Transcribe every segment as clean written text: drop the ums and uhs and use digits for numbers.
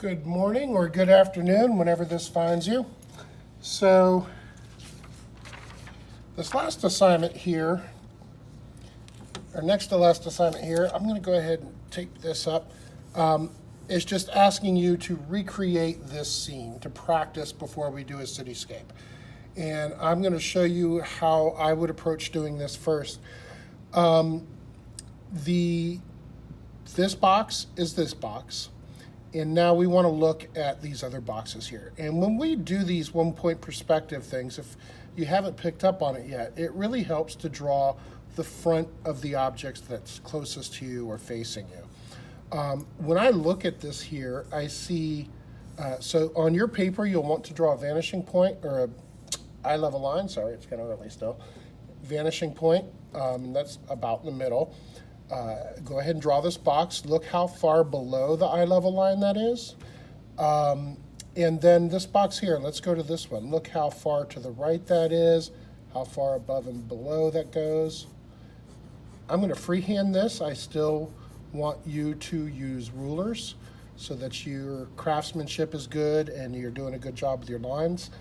Good morning or good afternoon, whenever this finds you. So, this last assignment here, or next to last assignment here, I'm going to go ahead and take this up. It's just asking you to recreate this scene, to practice before we do a cityscape. And I'm going to show you how I would approach doing this first. This box is this box. And now we want to look at these other boxes here. And when we do these one-point perspective things, if you haven't picked up on it yet, it really helps to draw the front of the objects that's closest to you or facing you. When I look at this here, I see, so on your paper, you'll want to draw a vanishing point or a eye level line. Sorry, it's kind of early still. Vanishing point, that's about in the middle. Go ahead and draw this box. Look how far below the eye level line that is. And then this box here, let's go to this one. Look how far to the right that is, how far above and below that goes. I'm going to freehand this. I still want you to use rulers so that your craftsmanship is good and you're doing a good job with your lines.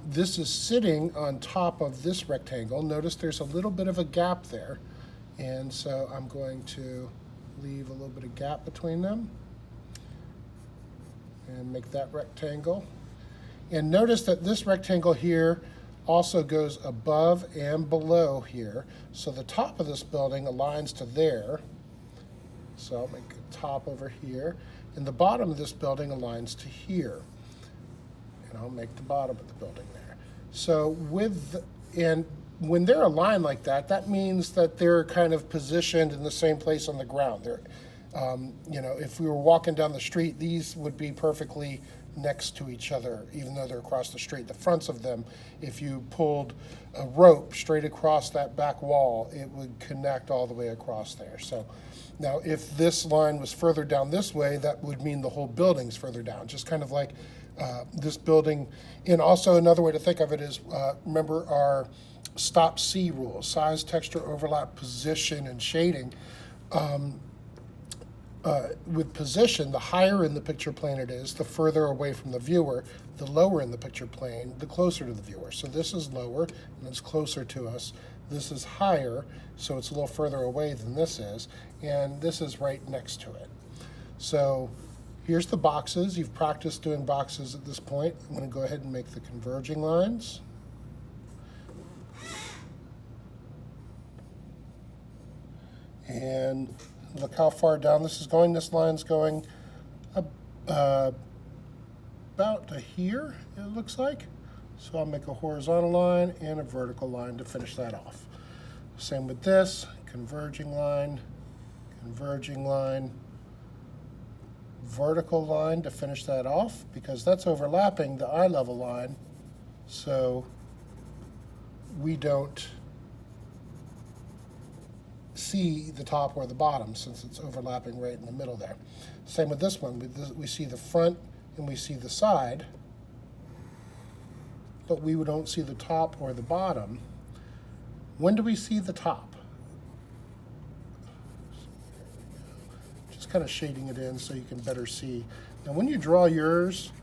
This is sitting on top of this rectangle. Notice there's a little bit of a gap there. And so I'm going to leave a little bit of gap between them and make that rectangle. And notice that this rectangle here also goes above and below here. So the top of this building aligns to there. So I'll make a top over here. And the bottom of this building aligns to here. And I'll make the bottom of the building there. So when they're aligned like that, that means that they're kind of positioned in the same place on the ground. They're, if we were walking down the street, these would be perfectly next to each other, even though they're across the street. The fronts of them, if you pulled a rope straight across that back wall, it would connect all the way across there. So now if this line was further down this way, that would mean the whole building's further down, just kind of like this building. And also another way to think of it is, remember our stop C rule, size, texture, overlap, position, and shading. With position, the higher in the picture plane it is, the further away from the viewer. The lower in the picture plane, the closer to the viewer. So this is lower and it's closer to us. This is higher, so it's a little further away than this is. And this is right next to it. So here's the boxes. You've practiced doing boxes at this point. I'm going to go ahead and make the converging lines. And look how far down this is going. This line's going about to here, it looks like. So I'll make a horizontal line and a vertical line to finish that off. Same with this, converging line, vertical line to finish that off, because that's overlapping the eye level line, so we don't see the top or the bottom since it's overlapping right in the middle there. Same with this one. We see the front and we see the side, but we don't see the top or the bottom. When do we see the top? Just kind of shading it in so you can better see. Now when you draw yours,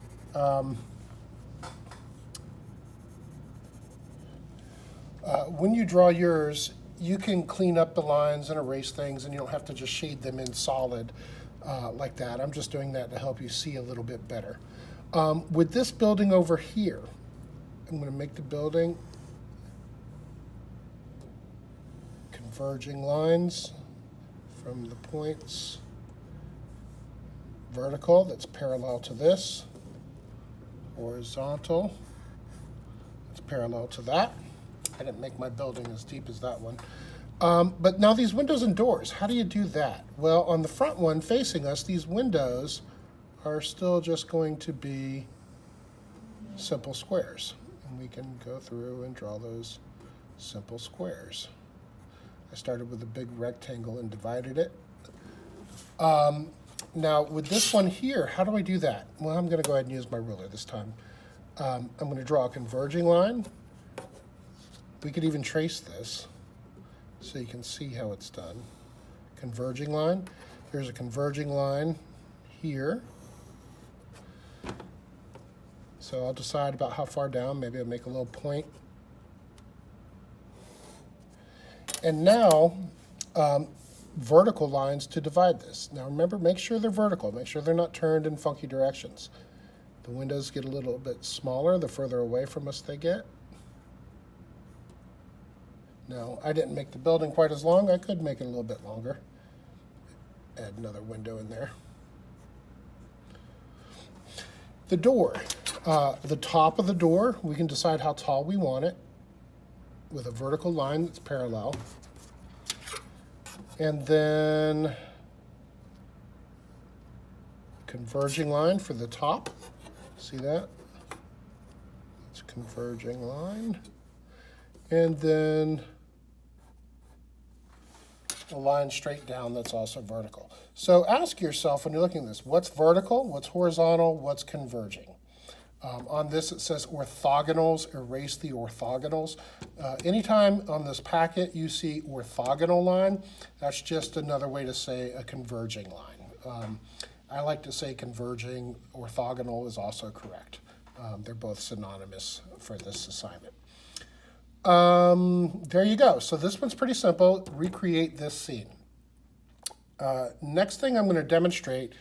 you can clean up the lines and erase things, and you don't have to just shade them in solid like that. I'm just doing that to help you see a little bit better. With this building over here, I'm going to make the building converging lines from the points vertical, that's parallel to this, horizontal, that's parallel to that. I didn't make my building as deep as that one. But now these windows and doors, how do you do that? Well, on the front one facing us, these windows are still just going to be simple squares. And we can go through and draw those simple squares. I started with a big rectangle and divided it. Now with this one here, how do I do that? Well, I'm going to go ahead and use my ruler this time. I'm going to draw a converging line. We could even trace this so you can see how it's done. Converging line. There's a converging line here. So I'll decide about how far down. Maybe I'll make a little point. And now, vertical lines to divide this. Now remember, make sure they're vertical. Make sure they're not turned in funky directions. The windows get a little bit smaller the further away from us they get. Now, I didn't make the building quite as long. I could make it a little bit longer. Add another window in there. The door. The top of the door, we can decide how tall we want it with a vertical line that's parallel. And then converging line for the top. See that? It's a converging line. And then a line straight down that's also vertical. So ask yourself when you're looking at this, what's vertical, what's horizontal, what's converging? On this it says orthogonals, erase the orthogonals. Anytime on this packet you see orthogonal line, that's just another way to say a converging line. I like to say converging, orthogonal is also correct. They're both synonymous for this assignment. There you go. So this one's pretty simple. Recreate this scene. Next thing I'm going to demonstrate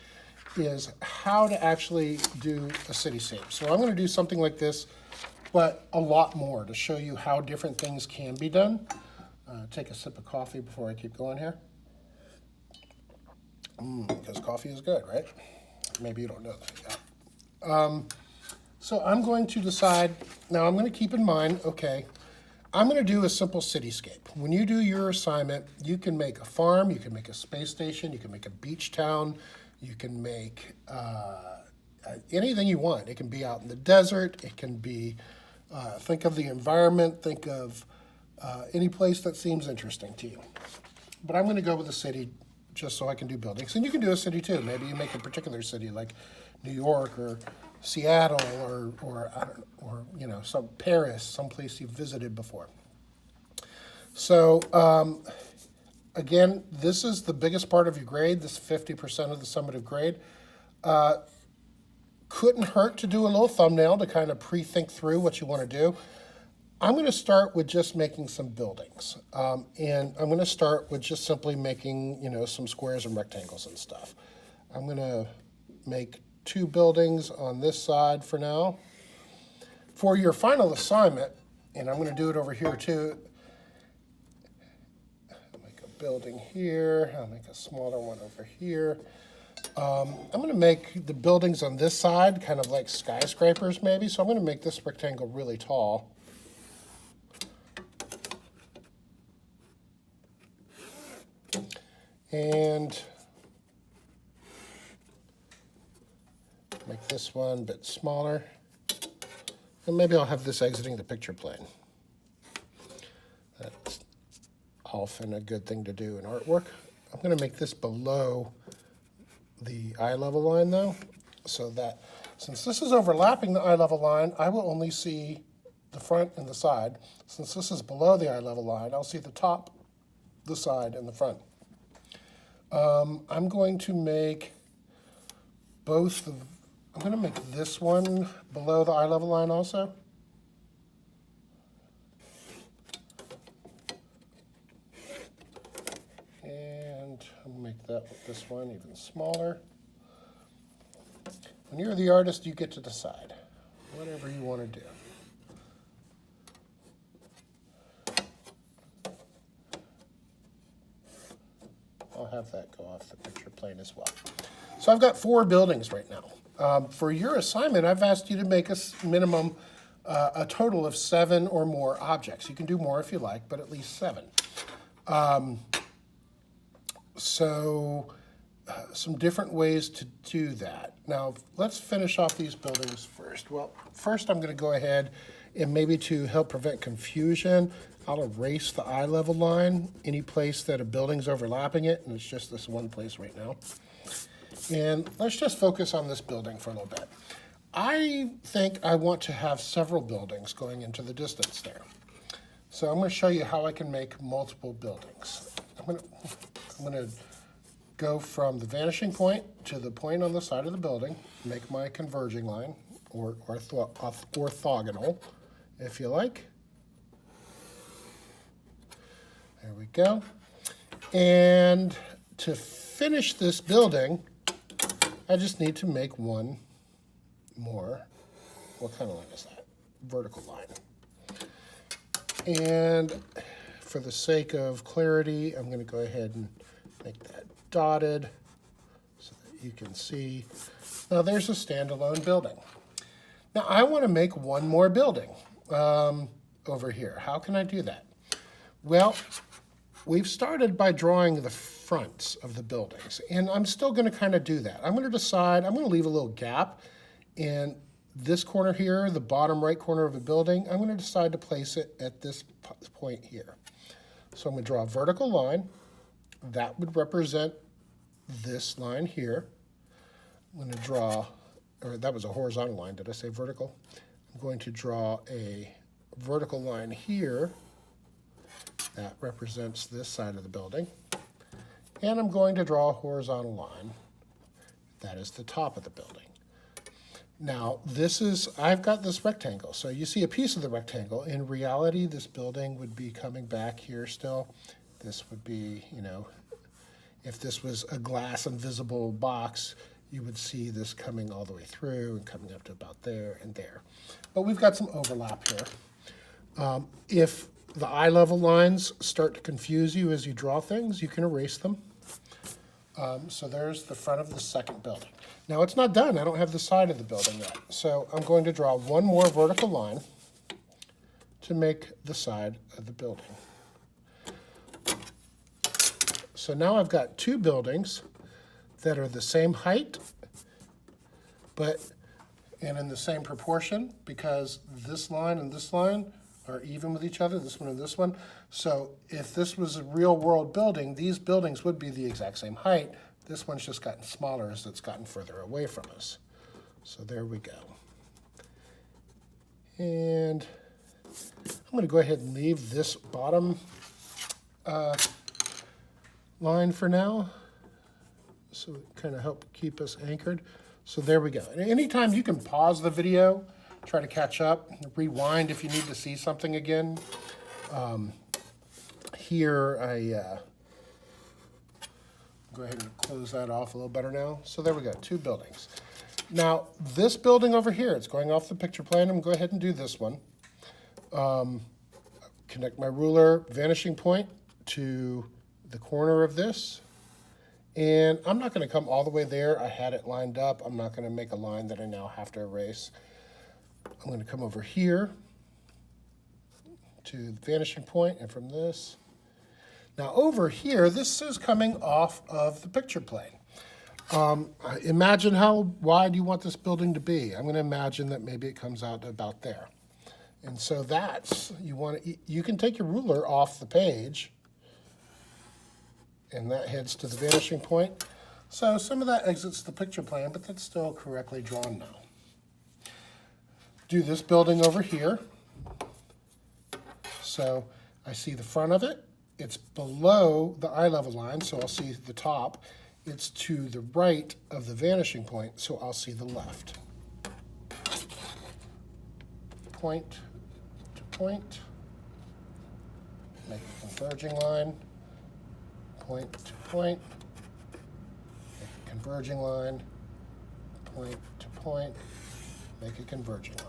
is how to actually do a cityscape. So I'm going to do something like this, but a lot more to show you how different things can be done. Take a sip of coffee before I keep going here. Because coffee is good, right? Maybe you don't know that yet. So I'm going to decide, now I'm going to keep in mind, okay, I'm going to do a simple cityscape. When you do your assignment, you can make a farm, you can make a space station, you can make a beach town, you can make anything you want. It can be out in the desert, it can be, think of the environment, think of any place that seems interesting to you. But I'm going to go with a city just so I can do buildings. And you can do a city too. Maybe you make a particular city like New York or Seattle or you know, some Paris, someplace you've visited before. So again, this is the biggest part of your grade. This is 50% of the summative grade. Couldn't hurt to do a little thumbnail to kind of pre-think through what you want to do. I'm going to start with just making some buildings. And I'm going to start with just simply making, you know, some squares and rectangles and stuff. I'm going to make 2 buildings on this side for now. For your final assignment, and I'm going to do it over here too, I'll make a building here, I'll make a smaller one over here. I'm going to make the buildings on this side kind of like skyscrapers maybe, so I'm going to make this rectangle really tall. And make this one a bit smaller. And maybe I'll have this exiting the picture plane. That's often a good thing to do in artwork. I'm going to make this below the eye level line though, so that since this is overlapping the eye level line, I will only see the front and the side. Since this is below the eye level line, I'll see the top, the side, and the front. I'm going to make both of, I'm going to make this one below the eye level line also. And I'm going to make that with this one even smaller. When you're the artist, you get to decide whatever you want to do. I'll have that go off the picture plane as well. So I've got 4 buildings right now. For your assignment, I've asked you to make a minimum, a total of 7 or more objects. You can do more if you like, but at least 7. Some different ways to do that. Now, let's finish off these buildings first. Well, first I'm going to go ahead and maybe to help prevent confusion, I'll erase the eye level line, any place that a building's overlapping it, and it's just this one place right now. And let's just focus on this building for a little bit. I think I want to have several buildings going into the distance there. So I'm going to show you how I can make multiple buildings. I'm going to go from the vanishing point to the point on the side of the building, make my converging line, or orthogonal, if you like. There we go. And to finish this building, I just need to make one more. What kind of line is that? Vertical line. And for the sake of clarity, I'm going to go ahead and make that dotted so that you can see. Now there's a standalone building. Now I want to make one more building over here. How can I do that? Well, we've started by drawing the fronts of the buildings, and I'm still going to kind of do that. I'm going to decide, I'm going to leave a little gap in this corner here, the bottom right corner of the building. I'm going to decide to place it at this point here. So I'm going to draw a vertical line. That would represent this line here. I'm going to draw, or that was a horizontal line. Did I say vertical? I'm going to draw a vertical line here. That represents this side of the building. And I'm going to draw a horizontal line. That is the top of the building. Now, I've got this rectangle. So you see a piece of the rectangle. In reality, this building would be coming back here still. This would be, if this was a glass invisible box, you would see this coming all the way through and coming up to about there and there. But we've got some overlap here. If the eye level lines start to confuse you as you draw things, you can erase them. So there's the front of the second building. Now it's not done. I don't have the side of the building yet. So I'm going to draw one more vertical line to make the side of the building. So now I've got two buildings that are the same height, and in the same proportion, because this line and this line are even with each other, this one and this one. So if this was a real world building, these buildings would be the exact same height. This one's just gotten smaller as it's gotten further away from us. So there we go. And I'm going to go ahead and leave this bottom line for now, so it kind of help keep us anchored. So there we go. And anytime you can pause the video, try to catch up, rewind if you need to see something again. Here, go ahead and close that off a little better now. So there we go, two buildings. Now, this building over here, it's going off the picture plane. I'm going to go ahead and do this one. Connect my ruler vanishing point to the corner of this. And I'm not going to come all the way there. I had it lined up. I'm not going to make a line that I now have to erase. I'm going to come over here to the vanishing point, and from this. Now over here, this is coming off of the picture plane. Imagine how wide you want this building to be. I'm going to imagine that maybe it comes out to about there. And so you can take your ruler off the page, and that heads to the vanishing point. So some of that exits the picture plane, but that's still correctly drawn now. Do this building over here. So I see the front of it. It's below the eye level line, so I'll see the top. It's to the right of the vanishing point, so I'll see the left. Point to point. Make a converging line. Point to point. Make a converging line. Point to point. Make a converging line.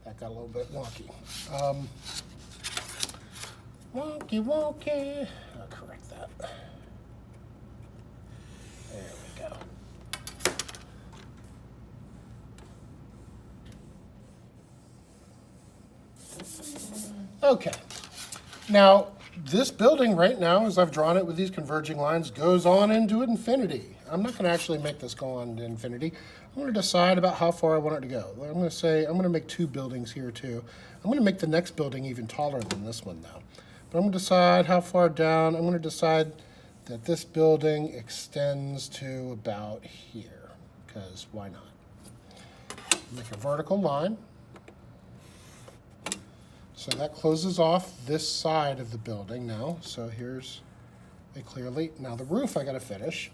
That got a little bit wonky. Wonky. I'll correct that. There we go. Okay. Now, this building right now, as I've drawn it with these converging lines, goes on into infinity. I'm not going to actually make this go on to infinity. I'm going to decide about how far I want it to go. I'm going to make two buildings here too. I'm going to make the next building even taller than this one though. But I'm going to decide how far down. I'm going to decide that this building extends to about here, because why not? Make a vertical line. So that closes off this side of the building now. So here's it clearly. Now the roof I got to finish.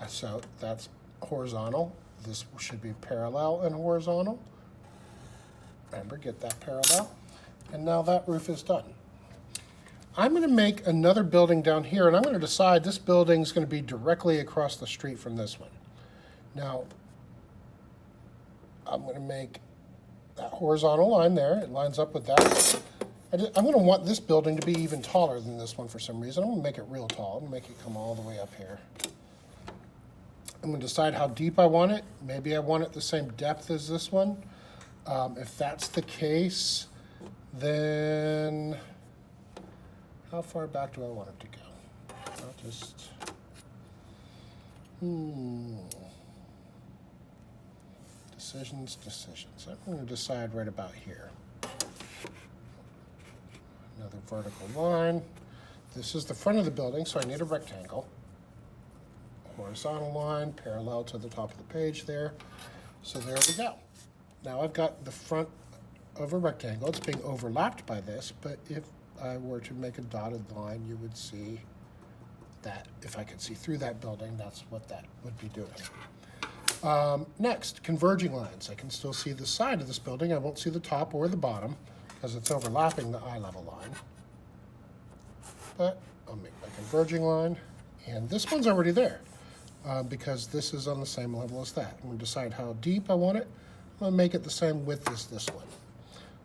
So that's horizontal. This should be parallel and horizontal. Remember, get that parallel. And now that roof is done. I'm going to make another building down here, and I'm going to decide this building is going to be directly across the street from this one. Now, I'm going to make that horizontal line there. It lines up with that. I'm going to want this building to be even taller than this one for some reason. I'm going to make it real tall. I'm going to make it come all the way up here. I'm going to decide how deep I want it. Maybe I want it the same depth as this one. If that's the case, then how far back do I want it to go? I'll just... Decisions. I'm going to decide right about here. Another vertical line. This is the front of the building, so I need a rectangle. Horizontal line parallel to the top of the page there. So there we go. Now I've got the front of a rectangle. It's being overlapped by this, but if I were to make a dotted line, you would see that. If I could see through that building, that's what that would be doing. Next, converging lines. I can still see the side of this building. I won't see the top or the bottom because it's overlapping the eye level line. But I'll make my converging line, and this one's already there because this is on the same level as that. I'm going to decide how deep I want it. I'm going to make it the same width as this one.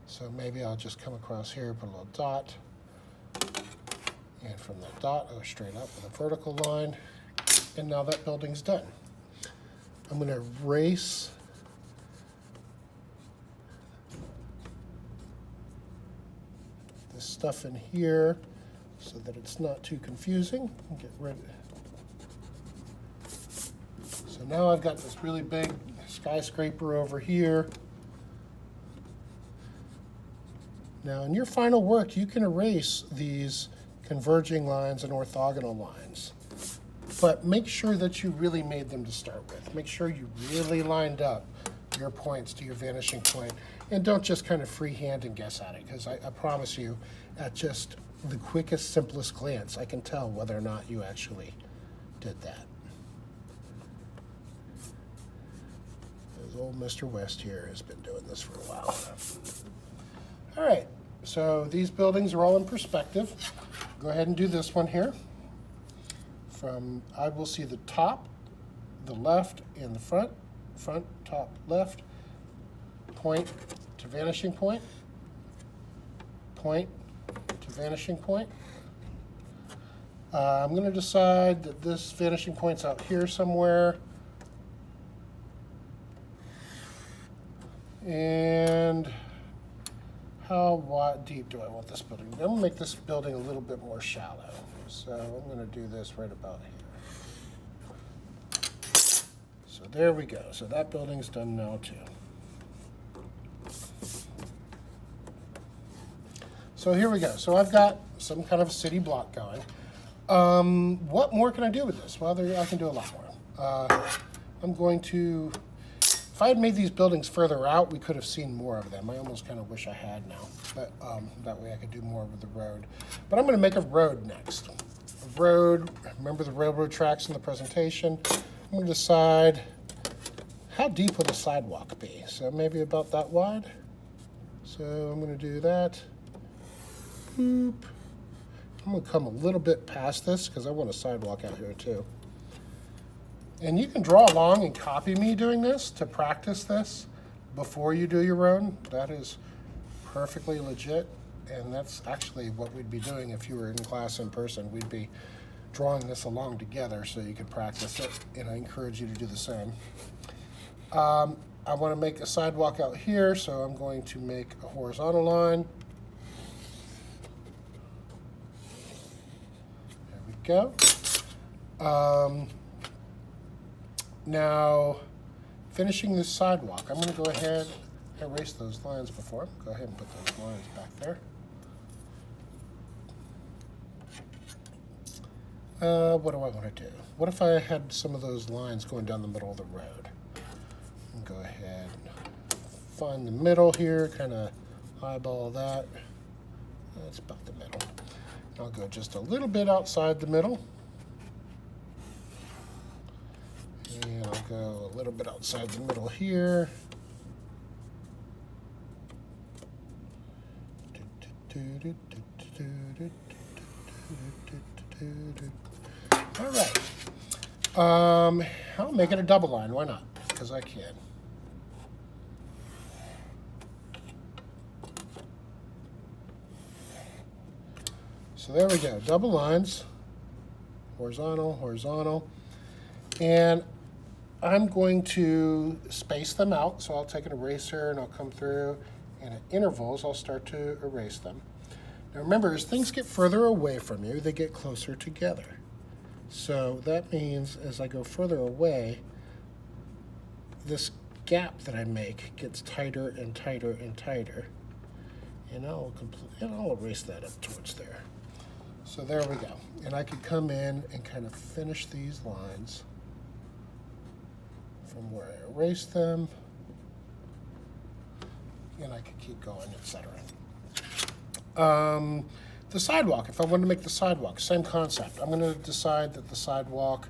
So maybe I'll just come across here, put a little dot, and from that dot, I'll go straight up with a vertical line, and now that building's done. I'm going to erase this stuff in here so that it's not too confusing. Get rid of it. So now I've got this really big skyscraper over here. Now in your final work, you can erase these converging lines and orthogonal lines. But make sure that you really made them to start with. Make sure you really lined up your points to your vanishing point. And don't just kind of freehand and guess at it, because I promise you, at just the quickest, simplest glance, I can tell whether or not you actually did that. As old Mr. West here has been doing this for a while. All right, so these buildings are all in perspective. Go ahead and do this one here. I will see the top, the left, and the front, top, left, point to vanishing point, point to vanishing point. I'm going to decide that this vanishing point's out here somewhere. And how deep do I want this building? I'm going to make this building a little bit more shallow. So I'm going to do this right about here. So there we go. So that building's done now too. So here we go. So I've got some kind of city block going. What more can I do with this? Well, I can do a lot more. I'm going to, if I had made these buildings further out, we could have seen more of them. I almost kind of wish I had now, but that way I could do more with the road. But I'm going to make a road next. A road, remember the railroad tracks in the presentation? I'm going to decide how deep would the sidewalk be. So maybe about that wide. So I'm going to do that. Boop. I'm going to come a little bit past this because I want a sidewalk out here too. And you can draw along and copy me doing this to practice this before you do your own. That is perfectly legit. And that's actually what we'd be doing if you were in class in person. We'd be drawing this along together so you could practice it. And I encourage you to do the same. I want to make a sidewalk out here, so I'm going to make a horizontal line. There we go. Now, finishing this sidewalk, I'm going to go ahead and erase those lines before. Go ahead and put those lines back there. What do I want to do? What if I had some of those lines going down the middle of the road? Go ahead and find the middle here, kind of eyeball that. That's about the middle. I'll go just a little bit outside the middle. And I'll go a little bit outside the middle here. All right. I'll make it a double line. Why not? Because I can. So there we go. Double lines. Horizontal, horizontal. And I'm going to space them out. So I'll take an eraser and I'll come through, and at intervals I'll start to erase them. Now remember, as things get further away from you, they get closer together. So that means as I go further away, this gap that I make gets tighter and tighter and tighter. And I'll erase that up towards there. So there we go. And I could come in and kind of finish these lines from where I erased them. And I could keep going, etc. The sidewalk, if I wanted to make the sidewalk, same concept. I'm going to decide that the sidewalk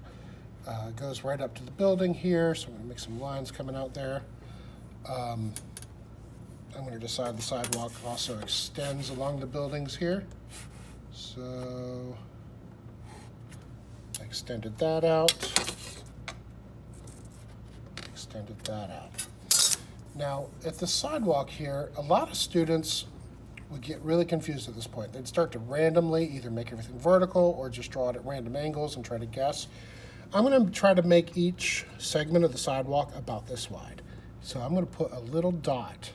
goes right up to the building here, so I'm going to make some lines coming out there. I'm going to decide the sidewalk also extends along the buildings here. So I extended that out, extended that out. Now, at the sidewalk here, a lot of students would get really confused at this point. They'd start to randomly either make everything vertical or just draw it at random angles and try to guess. I'm going to try to make each segment of the sidewalk about this wide. So I'm going to put a little dot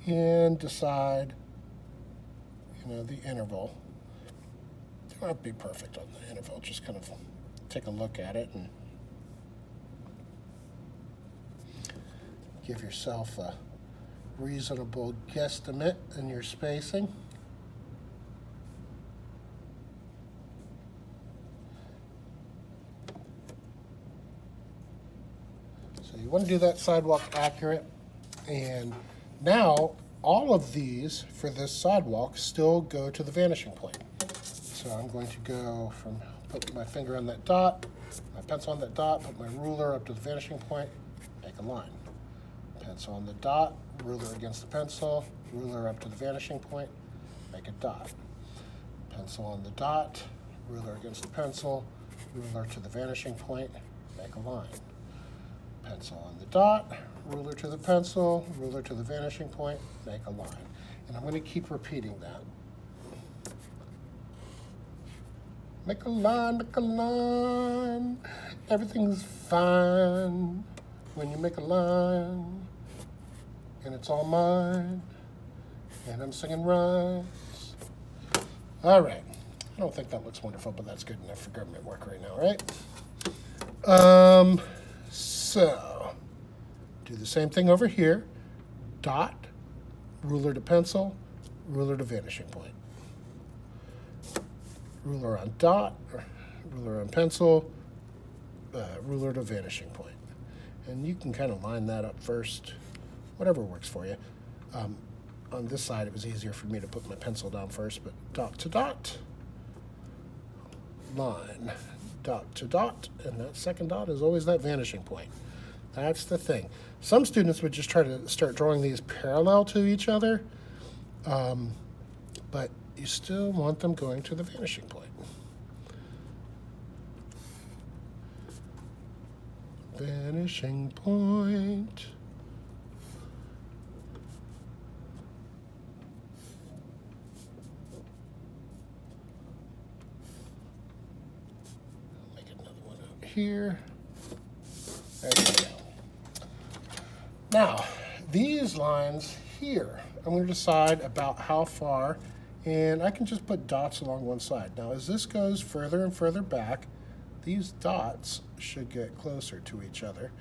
and decide, the interval. It won't be perfect on the interval, just kind of take a look at it and give yourself a reasonable guesstimate in your spacing. So you want to do that sidewalk accurate. And now all of these for this sidewalk still go to the vanishing point. So I'm going to go from, put my finger on that dot, my pencil on that dot, put my ruler up to the vanishing point, make a line. Pencil on the dot, ruler against the pencil, ruler up to the vanishing point, make a dot. Pencil on the dot, ruler against the pencil, ruler to the vanishing point, make a line. Pencil on the dot, ruler to the pencil, ruler to the vanishing point, make a line. And I'm going to keep repeating that. Make a line, make a line. Everything's fine when you make a line. And it's all mine. And I'm singing rhymes. All right. I don't think that looks wonderful, but that's good enough for government work right now, right? So, do the same thing over here. Dot, ruler to pencil, ruler to vanishing point. Ruler on dot, ruler on pencil, ruler to vanishing point. And you can kind of line that up first, whatever works for you. On this side, it was easier for me to put my pencil down first, but dot to dot, line, dot to dot, and that second dot is always that vanishing point. That's the thing. Some students would just try to start drawing these parallel to each other, but you still want them going to the vanishing point. Vanishing point. Make another one out here. There we go. Now, these lines here, I'm going to decide about how far, and I can just put dots along one side. Now, as this goes further and further back, these dots should get closer to each other.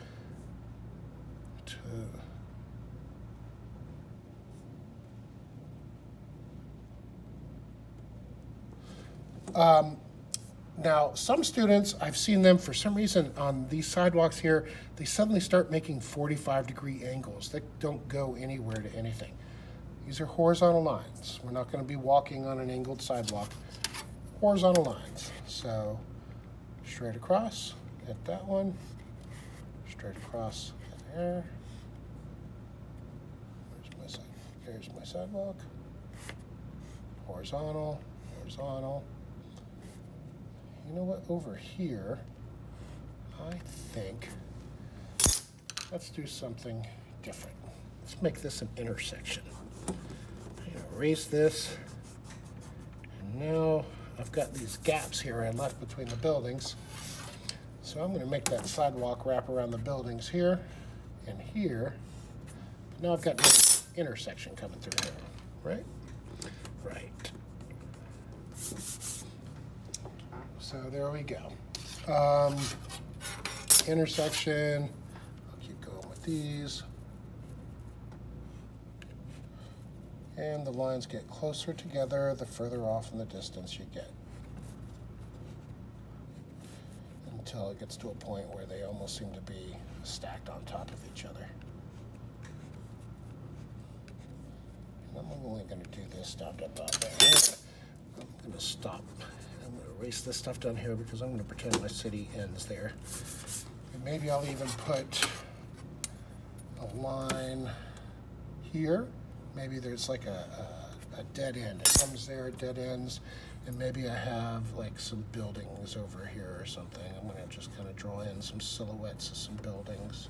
Now, some students, I've seen them for some reason on these sidewalks here, they suddenly start making 45-degree angles that don't go anywhere to anything. These are horizontal lines. We're not going to be walking on an angled sidewalk. Horizontal lines. So straight across, get that one, straight across there. Here's my sidewalk. Horizontal, horizontal. You know what, over here, I think, let's do something different. Let's make this an intersection. I'm gonna erase this. And now I've got these gaps here I left between the buildings. So I'm gonna make that sidewalk wrap around the buildings here and here. But now I've got an intersection coming through here, right? Right. So there we go. Intersection. I'll keep going with these. And the lines get closer together the further off in the distance you get. Until it gets to a point where they almost seem to be stacked on top of each other. And I'm only going to do this down to about there. I'm going to stop. I'm going to erase this stuff down here because I'm going to pretend my city ends there. And maybe I'll even put a line here. Maybe there's like a dead end. It comes there, it dead ends, and maybe I have like some buildings over here or something. I'm going to just kind of draw in some silhouettes of some buildings.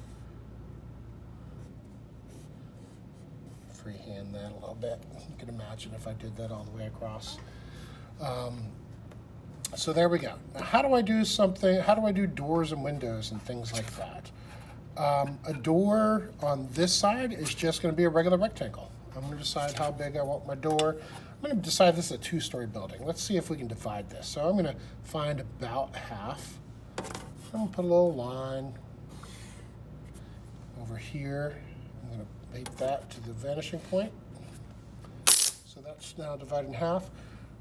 Freehand that a little bit. You can imagine if I did that all the way across. So there we go. Now, how do I do something? How do I do doors and windows and things like that? A door on this side is just going to be a regular rectangle. I'm going to decide how big I want my door. I'm going to decide this is a 2-story building. Let's see if we can divide this. So I'm going to find about half. I'm going to put a little line over here. I'm going to mate that to the vanishing point. So that's now divided in half.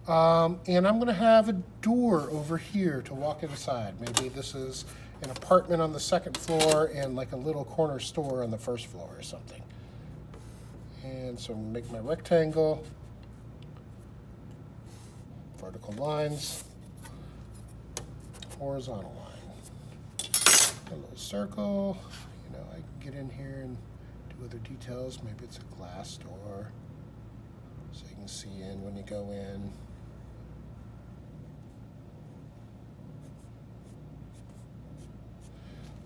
And I'm going to have a door over here to walk inside. Maybe this is an apartment on the 2nd floor and like a little corner store on the 1st floor or something. And so I'm going to make my rectangle, vertical lines, horizontal line, a little circle. You know, I can get in here and do other details. Maybe it's a glass door so you can see in when you go in.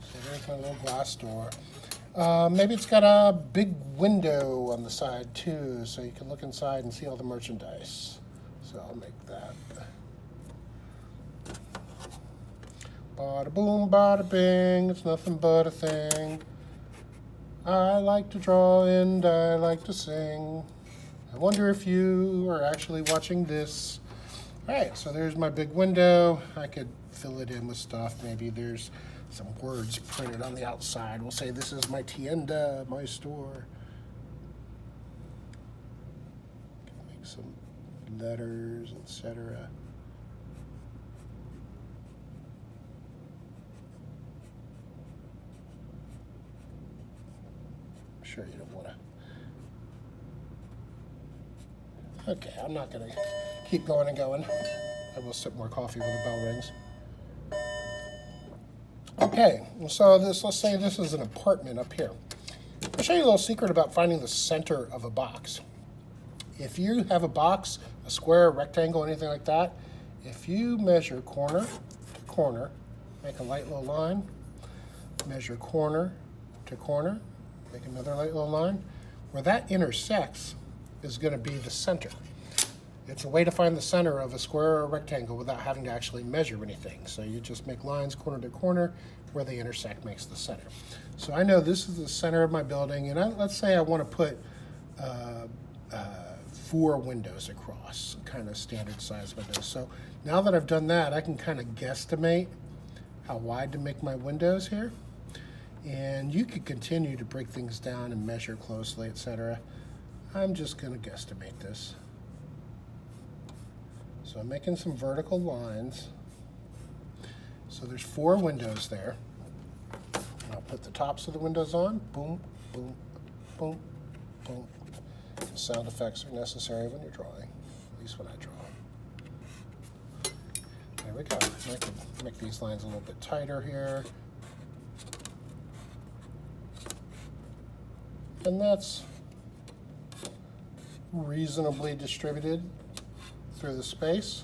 So there's my little glass door. Maybe it's got a big window on the side too, so you can look inside and see all the merchandise. So I'll make that. Bada boom, bada bing, it's nothing but a thing. I like to draw and I like to sing. I wonder if you are actually watching this. All right, so there's my big window. I could fill it in with stuff. Maybe there's some words printed on the outside. We'll say this is my tienda, my store. Make some letters, etc. I'm sure you don't want to. Okay, I'm not going to keep going and going. I will sip more coffee when the bell rings. Okay, so let's say this is an apartment up here. I'll show you a little secret about finding the center of a box. If you have a box, a square, a rectangle, anything like that, if you measure corner to corner, make a light little line, measure corner to corner, make another light little line, where that intersects is going to be the center. It's a way to find the center of a square or a rectangle without having to actually measure anything. So you just make lines corner to corner where they intersect makes the center. So I know this is the center of my building, and let's say I want to put 4 windows across, kind of standard size windows. So now that I've done that, I can kind of guesstimate how wide to make my windows here. And you could continue to break things down and measure closely, etc. I'm just going to guesstimate this. So I'm making some vertical lines. So there's 4 windows there. And I'll put the tops of the windows on. Boom, boom, boom, boom. Sound effects are necessary when you're drawing, at least when I draw. There we go. I can make these lines a little bit tighter here. And that's reasonably distributed through the space.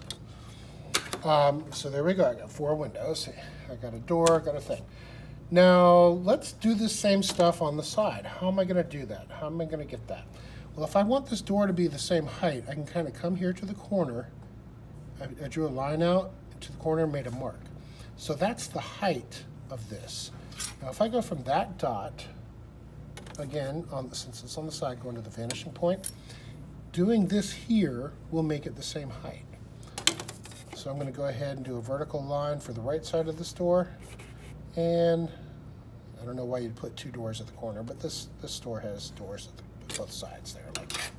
So there we go. I got 4 windows. I got a door, I got a thing. Now let's do the same stuff on the side. How am I going to do that? How am I going to get that? Well, if I want this door to be the same height, I can kind of come here to the corner. I drew a line out to the corner and made a mark. So that's the height of this. Now if I go from that dot, again, since it's on the side, going to the vanishing point, doing this here will make it the same height. So I'm going to go ahead and do a vertical line for the right side of this door. And I don't know why you'd put 2 doors at the corner, but this door has doors at both sides there like that.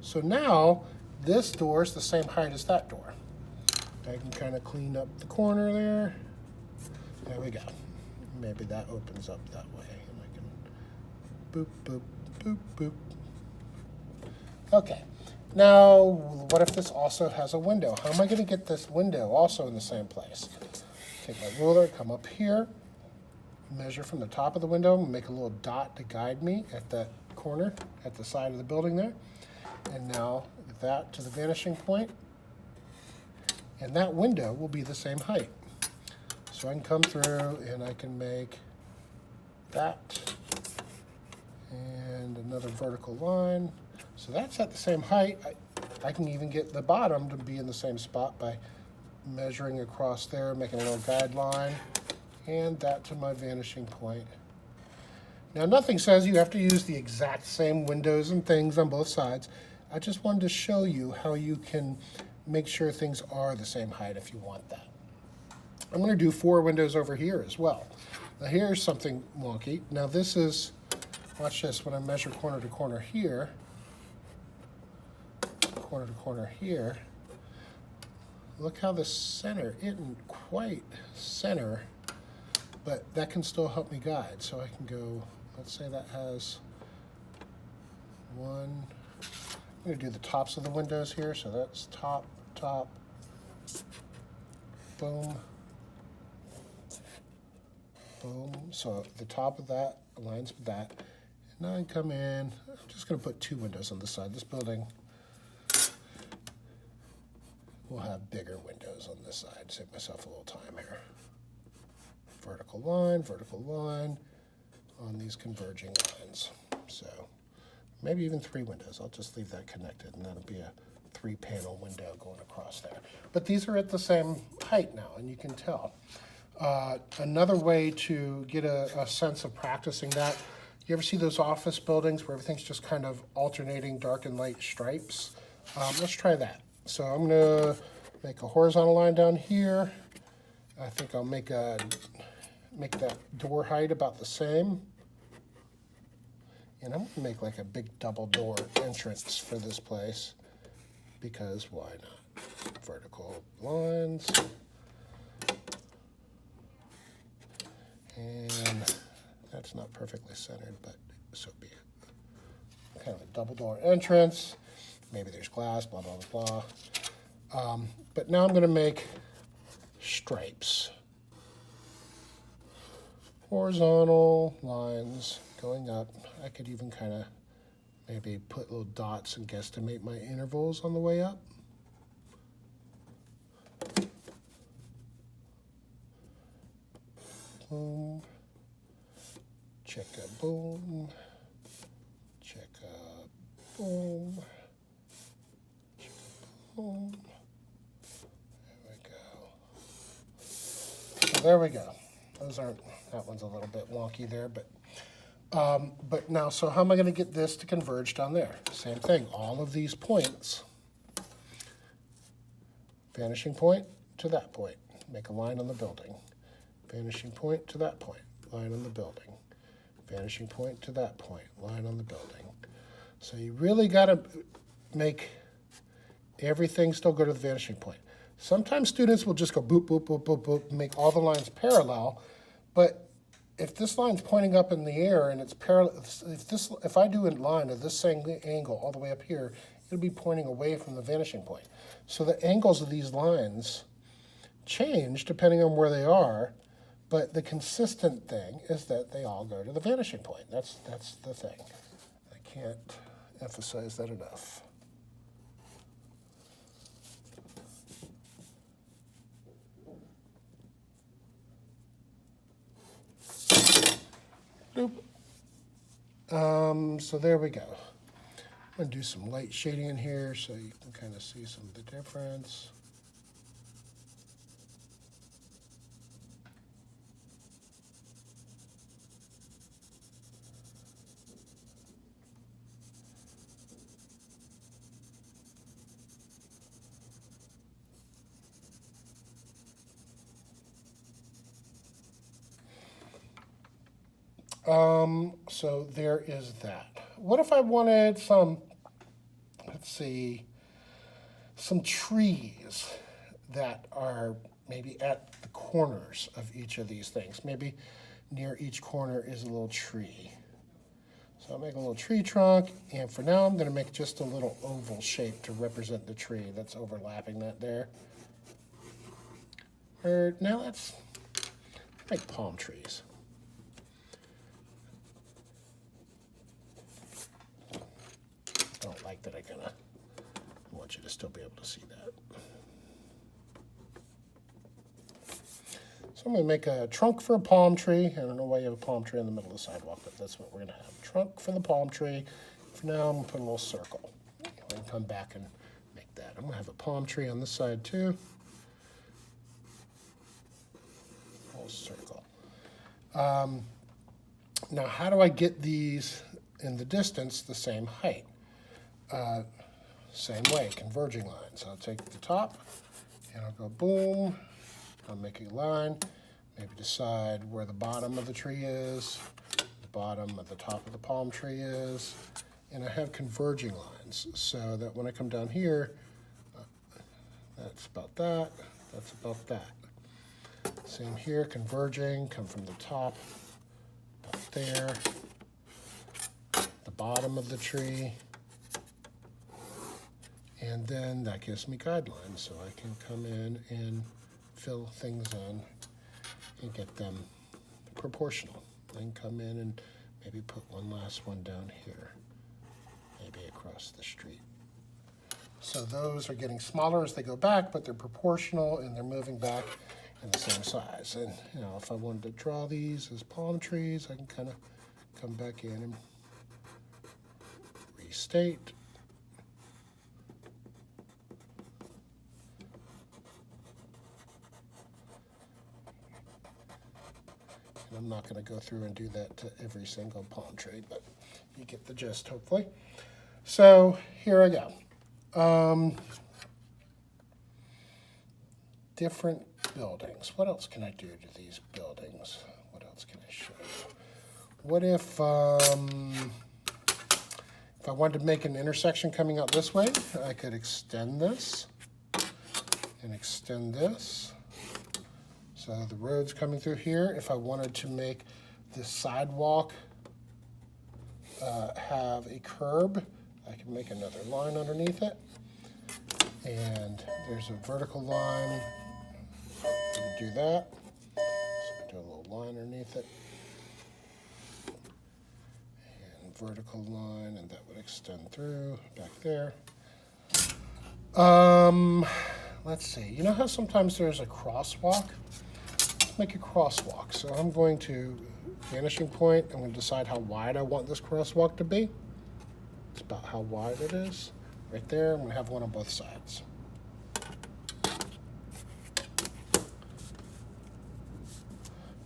So now this door is the same height as that door. I can kind of clean up the corner there. There we go. Maybe that opens up that way. And I can boop, boop, boop, boop. Okay. Now, what if this also has a window? How am I going to get this window also in the same place? Take my ruler, come up here, measure from the top of the window, make a little dot to guide me at that corner, at the side of the building there. And now that to the vanishing point, and that window will be the same height. So I can come through and I can make that and another vertical line. So that's at the same height. I can even get the bottom to be in the same spot by measuring across there, making a little guideline, and that to my vanishing point. Now nothing says you have to use the exact same windows and things on both sides. I just wanted to show you how you can make sure things are the same height if you want that. I'm going to do 4 windows over here as well. Now here's something wonky. Now this is, watch this, when I measure corner to corner here, look how the center isn't quite center, but that can still help me guide. So I can go, let's say that has 1, I'm going to do the tops of the windows here. So that's top, top, boom, boom. So the top of that aligns with that. And now I come in, I'm just going to put 2 windows on the side. This building will have bigger windows on this side. Save myself a little time here. Vertical line on these converging lines. So maybe even 3 windows. I'll just leave that connected, and that'll be a 3-panel window going across there. But these are at the same height now, and you can tell. Another way to get a sense of practicing that, you ever see those office buildings where everything's just kind of alternating dark and light stripes? Let's try that. So I'm going to make a horizontal line down here. I think I'll make that door height about the same. And I'm going to make like a big double door entrance for this place, because why not? Vertical lines. And that's not perfectly centered, but so be it. Kind of a double door entrance. Maybe there's glass, blah, blah, blah, blah. But now I'm going to make stripes. Horizontal lines going up. I could even kind of maybe put little dots and guesstimate my intervals on the way up. Boom. Check a boom. Check a boom. Boom. There we go. So there we go. Those aren't, that one's a little bit wonky there, but now, so how am I going to get this to converge down there? Same thing, all of these points, vanishing point to that point, make a line on the building, vanishing point to that point, line on the building, vanishing point to that point, line on the building. So you really got to make everything still go to the vanishing point. Sometimes students will just go boop, boop, boop, boop, boop, and make all the lines parallel, but if this line's pointing up in the air and it's parallel, if I do a line of this same angle all the way up here, it'll be pointing away from the vanishing point. So the angles of these lines change depending on where they are, but the consistent thing is that they all go to the vanishing point. That's the thing. Can't emphasize that enough. Nope. So there we go. I'm going to do some light shading in here so you can kind of see some of the difference. So there is that. What if I wanted some, let's see, some trees that are maybe at the corners of each of these things? Maybe near each corner is a little tree. So I'll make a little tree trunk, and for now I'm going to make just a little oval shape to represent the tree that's overlapping that there. Or now let's make palm trees. I don't like that I want you to still be able to see that. So I'm going to make a trunk for a palm tree. I don't know why you have a palm tree in the middle of the sidewalk, but that's what we're going to have. Trunk for the palm tree. For now, I'm going to put a little circle. I'm going to come back and make that. I'm going to have a palm tree on this side too. A little circle. Now, how do I get these in the distance the same height? Same way, converging lines. I'll take the top and I'll go boom. I'll make a line, maybe decide where the bottom of the tree is, the bottom of the top of the palm tree is, and I have converging lines so that when I come down here, that's about that, that's about that. Same here, converging, come from the top, about there, the bottom of the tree, and then that gives me guidelines so I can come in and fill things in and get them proportional. Then come in and maybe put one last one down here, maybe across the street. So those are getting smaller as they go back, but they're proportional and they're moving back in the same size. And you know, if I wanted to draw these as palm trees, I can kind of come back in and restate. And I'm not going to go through and do that to every single palm tree, but you get the gist, hopefully. So here I go. Different buildings. What else can I do to these buildings? What else can I show you? What if I wanted to make an intersection coming out this way, I could extend this and extend this. So the road's coming through here. If I wanted to make this sidewalk have a curb, I can make another line underneath it. And there's a vertical line. I can do that. So do a little line underneath it. And vertical line, and that would extend through back there. Let's see. You know how sometimes there's a crosswalk? Make a crosswalk. So I'm going to vanishing point. I'm going to decide how wide I want this crosswalk to be. It's about how wide it is. Right there, I'm going to have one on both sides.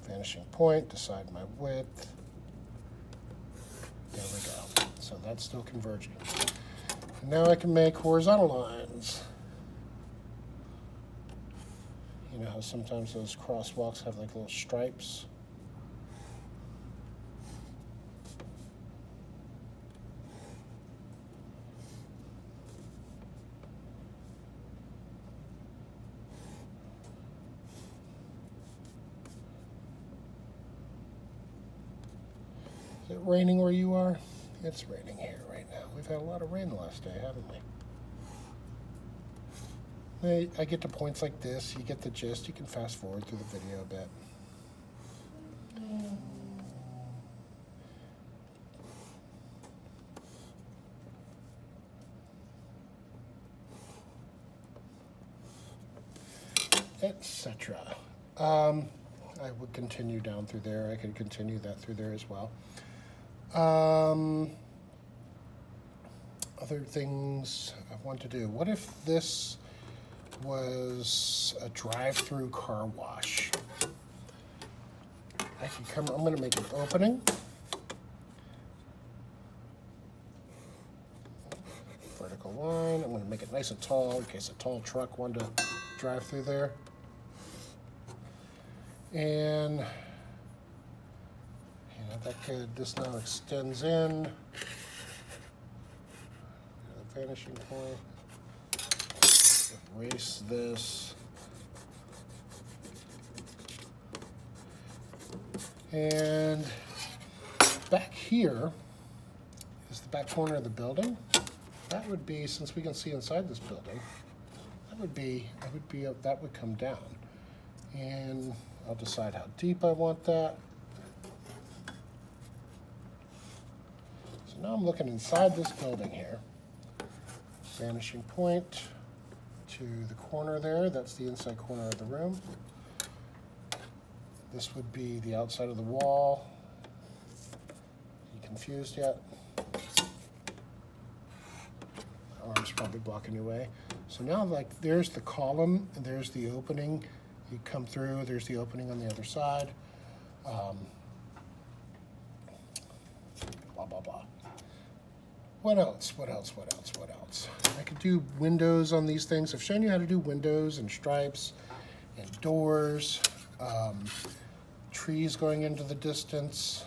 Vanishing point, decide my width. There we go. So that's still converging. And now I can make horizontal lines. You know how sometimes those crosswalks have like little stripes? Is it raining where you are? It's raining here right now. We've had a lot of rain the last day, haven't we? I get to points like this, you get the gist, you can fast forward through the video a bit. etc. I would continue down through there. I could continue that through there as well. Other things I want to do. What if this was a drive-through car wash? I can come, I'm going to make an opening. Vertical line. I'm going to make it nice and tall in case a tall truck wanted to drive through there. And this now extends in. The vanishing point. Erase this. And back here is the back corner of the building. That would be, since we can see inside this building, that would come down. And I'll decide how deep I want that. So now I'm looking inside this building here. Vanishing point to the corner there. That's the inside corner of the room. This would be the outside of the wall. You confused yet? My arm's probably blocking your way. So now, like, there's the column and there's the opening. You come through, there's the opening on the other side. Blah, blah, blah. What else? I could do windows on these things. I've shown you how to do windows and stripes and doors, trees going into the distance.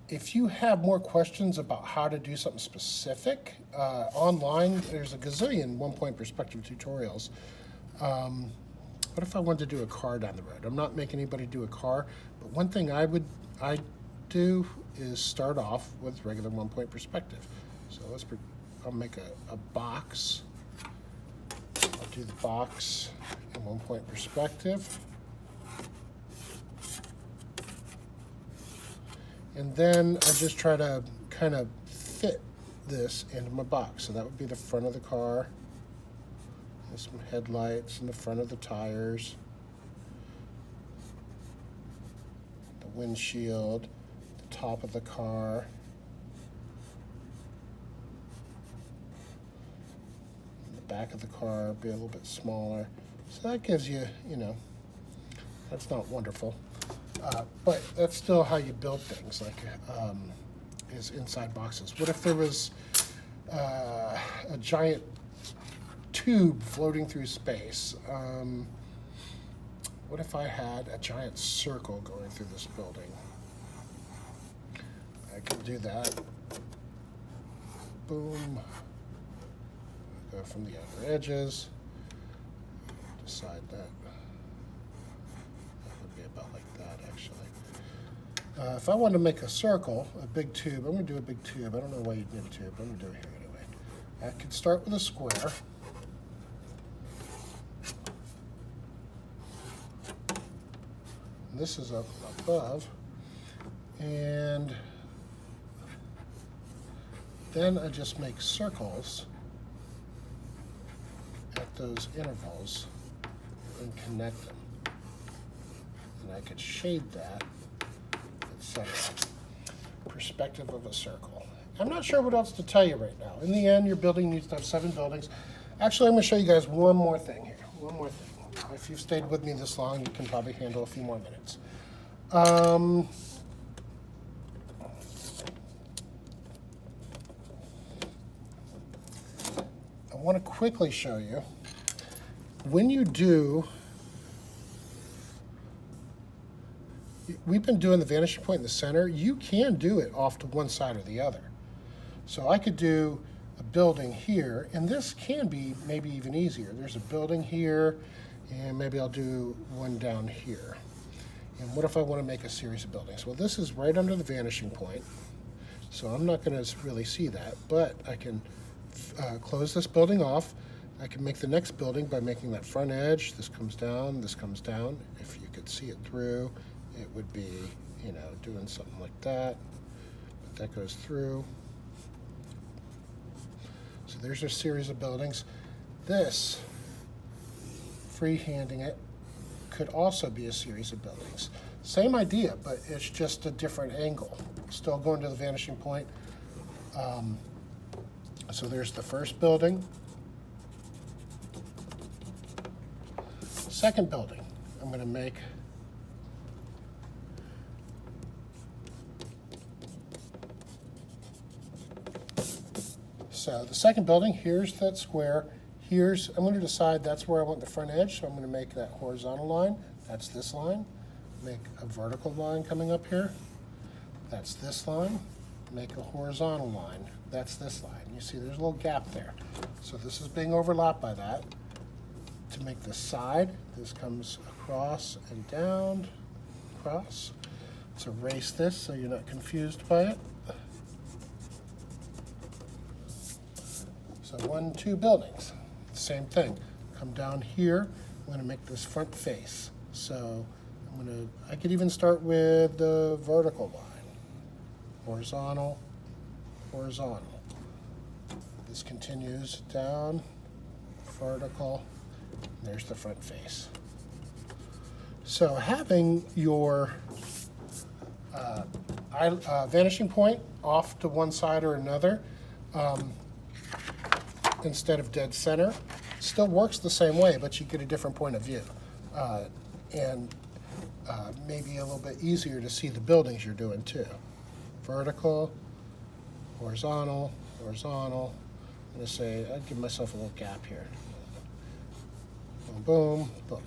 If you have more questions about how to do something specific, online, there's a gazillion one-point perspective tutorials. What if I wanted to do a car down the road? I'm not making anybody do a car, but one thing I do is start off with regular one-point perspective. So I'll make a box. I'll do the box in one-point perspective. And then I just try to kind of fit this into my box. So that would be the front of the car. There's some headlights in the front of the tires. The windshield, the top of the car. And the back of the car would be a little bit smaller. So that gives you, that's not wonderful. But that's still how you build things, like is inside boxes. What if there was a giant tube floating through space? What if I had a giant circle going through this building? I could do that. Boom. Go from the outer edges. Decide that. Be about like that, actually. If I wanted to make a circle, a big tube, I'm going to do a big tube. I don't know why you'd need a tube, but I'm going to do it here anyway. I could start with a square. And this is up above. And then I just make circles at those intervals and connect them. And I could shade that, etc. Perspective of a circle. I'm not sure what else to tell you right now. In the end, your building needs to have 7 buildings. Actually, I'm going to show you guys one more thing here. One more thing. If you've stayed with me this long, you can probably handle a few more minutes. I want to quickly show you, when you do, we've been doing the vanishing point in the center. You can do it off to one side or the other. So I could do a building here, and this can be maybe even easier. There's a building here, and maybe I'll do one down here. And what if I want to make a series of buildings? Well, this is right under the vanishing point, so I'm not going to really see that, but I can close this building off. I can make the next building by making that front edge. This comes down, this comes down. If you could see it through, it would be, doing something like that. But that goes through. So there's a series of buildings. This, freehanding it, could also be a series of buildings. Same idea, but it's just a different angle. Still going to the vanishing point. So there's the first building. Second building, I'm going to make so the second building, here's that square. I'm going to decide that's where I want the front edge, so I'm going to make that horizontal line. That's this line. Make a vertical line coming up here. That's this line. Make a horizontal line. That's this line. You see there's a little gap there. So this is being overlapped by that. To make the side, this comes across and down, across. Let's erase this so you're not confused by it. So 1, 2 buildings. Same thing. Come down here. I'm going to make this front face. So I could even start with the vertical line. Horizontal, horizontal. This continues down, vertical. There's the front face. So having your vanishing point off to one side or another, instead of dead center, still works the same way, but you get a different point of view. And maybe a little bit easier to see the buildings you're doing too. Vertical, horizontal, horizontal. I'm going to say, I'd give myself a little gap here. Boom, boom, boom.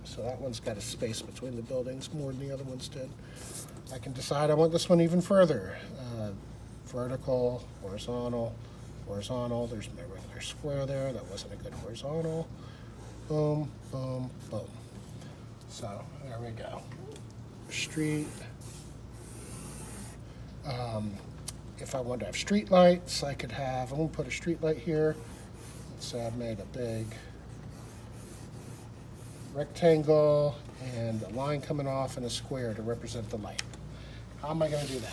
So that one's got a space between the buildings more than the other ones did. I can decide I want this one even further. Vertical, horizontal, horizontal. There's my regular square there. That wasn't a good horizontal. Boom, boom, boom. So there we go. Street. If I wanted to have street lights, I could have, I'm going to put a street light here. Let's say I've made a big rectangle and a line coming off and a square to represent the light. How am I going to do that?